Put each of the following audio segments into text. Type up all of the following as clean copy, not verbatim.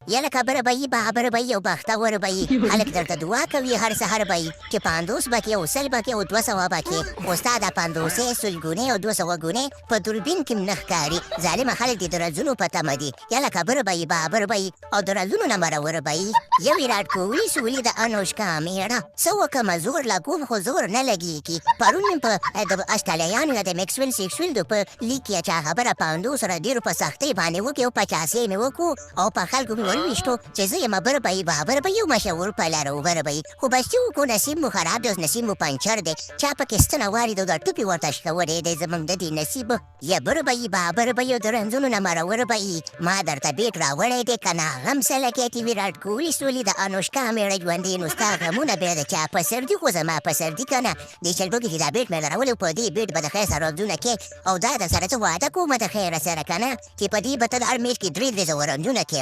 یله خبره به یې بابر به یې او بختور به یې خلک درته دعا کوي هر سهار به یې چې 50 به کې او 100 به کې او 200 به کې خو ستا دا 50 سلګونې او 200 ګونې په دوربین کې نه ښکاري ظالمه خلک دې د رزونو په تمه دي یله خبره به یې بابر به یې او د رزونو نه مرور به یې یو ویراټ کوهلي سولي د انوشکا میړه څه وکړمه زور لا کوم خو زور نه لګېږي پرون مې په د استرالیایانو یا د میکسویل سیکسویل په لیک کې چا خبره 500 سره ډېرو په سختۍ باندې وکړې او 50 مې وکړو او په خلکو مې ورویشتو چې زه یم بر به یې بابر به یې مشهور پلروور به یې خو بس چې وکړو نصیب مو خراب دی اوس نصیب مو پنچر دی چا پکې ستنه واردو دا ټوپې ورته شکولی دی زموږ د دې نصیب یا بر به یې بابر به یې د رنځونو نه مرور به یې ما درته بیټ راوړی دی که نه هغه هم سلکیتي ویراټ کوهلي سولي د انوشکا میړه ژوندی نو ستا غمونه بیا د چا په سر دي خو زما په سر دي که نه دې چلبو کې چې دا بیټ مې لرولو په دې بیټ به د خیر سره رنځونه کې او دا د سره څه واده کومه د خیره سره که نه چې په دې به ته د هر میچ کې 3 ورځې رنځونه کې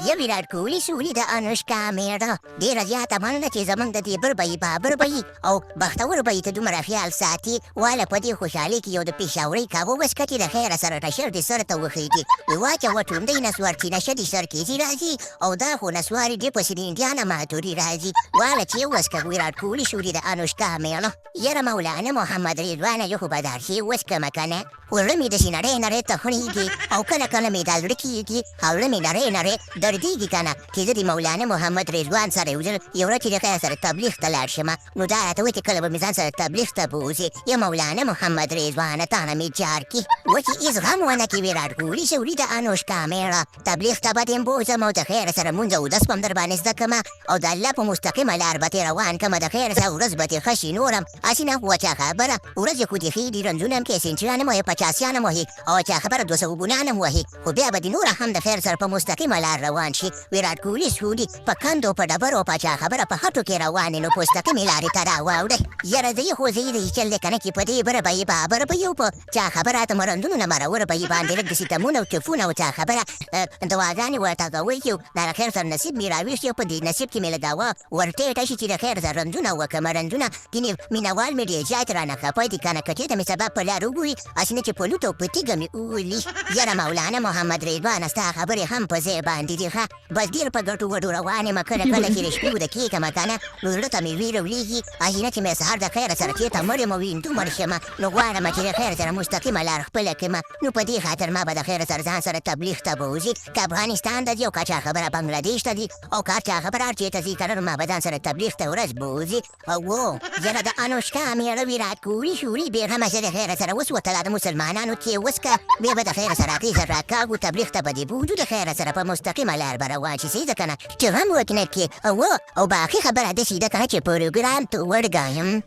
یا ویراټ کوهلي سولي د انوشکا میړه ډېره زیاته مننه چې زموږ د دې بر به یې بابر به یې او بختور به یې ته دومره خیال ساتي واله په دې خوشحالۍ کې یو د پېښورۍ کاوه وڅښه چې د خیره سره ټشر دې سر ته وخېږي واچوه ټونډۍ نسوار چې نشه دې سر کېږي راځي او دا خو نسوارې دې پسې د انډیانه ماتوري راځي واله چې وڅښه ویراټ کوهلي سولي د انوشکا میړه یاره مولانا محمد رضوانه زه خو به دا ښې وڅښمه که نه زړه مې داسې نری نری تخنېږي او کله کله مې دا زړه کېږي او زړه مې نری نری دردېږي که نه چې زه د مولانا محمد رضوان سره یو ځل یو ورځ چې د خیر سره تبلیغ ته لاړ شم نو دا راته وایي چې کله به مې ځان سره تبلیغ ته بوځې یا مولانا محمد رضوانه تا نه مې جار کړي وایي هېڅ غم ونه کړي ویراټ کوهلي سولي د انوشکا میړه تبلیغ ته به دې بوځم او د خیر سره مونځ اودس به هم در باندې زده کړمه او د الله په مستقیمه لار به ترې روان کړمه د خیر سره ورځ به ترې ښه شي نور هم هسې نه خو چا خبره ورځې خو دې ښې دي رنځونه هم کې سینچریان هم وهي 50 هم وهي او چا خبره 200 ګونان هم وهي خو بیا به دې نوره هم د خیر سره په مستقیمه لار روان شي ویراټ کوهلي سولي په کندو په ډبرو په چا خبره په خټو کې روانې نو مستقیمې لارې ته راواوړئ یاره زه یې خو زه یې د چل دی که نه چې په دې بره به یې بابر به یې او په چا خبره ته مرندونو نه مرور به یې باندې لږ د ستمونه او چفونه او چا خبره دواګانې ورته کوئ چې د خیر سره نصیب مې راویښ او په دې نصیب کې مې له دوا ورټیټه شي چې د خیر سره رنځونه وکړم رنځونه ځینې مینهوال مې ډېر زیات رانه خفه دي که نه که چېرته مې سبا په لار وګوري هسې نه چې په لوټ او په تیږه مې وولي یاره مولانا محمد رضوانه ستا خبرې هم په ځای باندې دي ښه بس ډېر په ګټو وډو روان یم کله کله چې د شپې وده کېږم که نه نو زړه ته مې ویره ولیږي هسې نه چې مې سهار د خیره سره چېرته مړ یم او ویندو مړ شم نو غواړم چې د خیر سره مستقیمه لار خپله کړم نو په دې خاطر ما به د خیر سره ځان سره تبلیغ ته بوځي که افغانستان ته ځي او که چا خبره بنګلادیش ته ځي او که هر چا خبره هر چېرته ځي که نه نو ما به ځان سره تبلیغ ته ورځ بوځي او یاره د انوشکا میړه ویراټ کوهلي سولي بېغمه زه د خیر سره اوس وتله د مسلمانانو کې وڅکه بیا به د خیر سره اغېزه راکاږو تبلیغ ته به دې بوځو د خیر سره په مستقیمه لار به روان شي صحیح ده که نه چې غم وکنه کې او باقي خبره داسې ده که نه چې پروګرام ته ورګایم